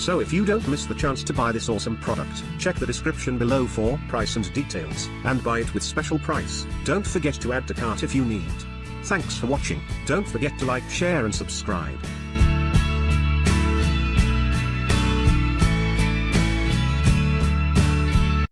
So if you don't miss the chance to buy this awesome product, check the description below for price and details, and buy it with special price. Don't forget to add to cart if you need. Thanks for watching. Don't forget to like, share and subscribe.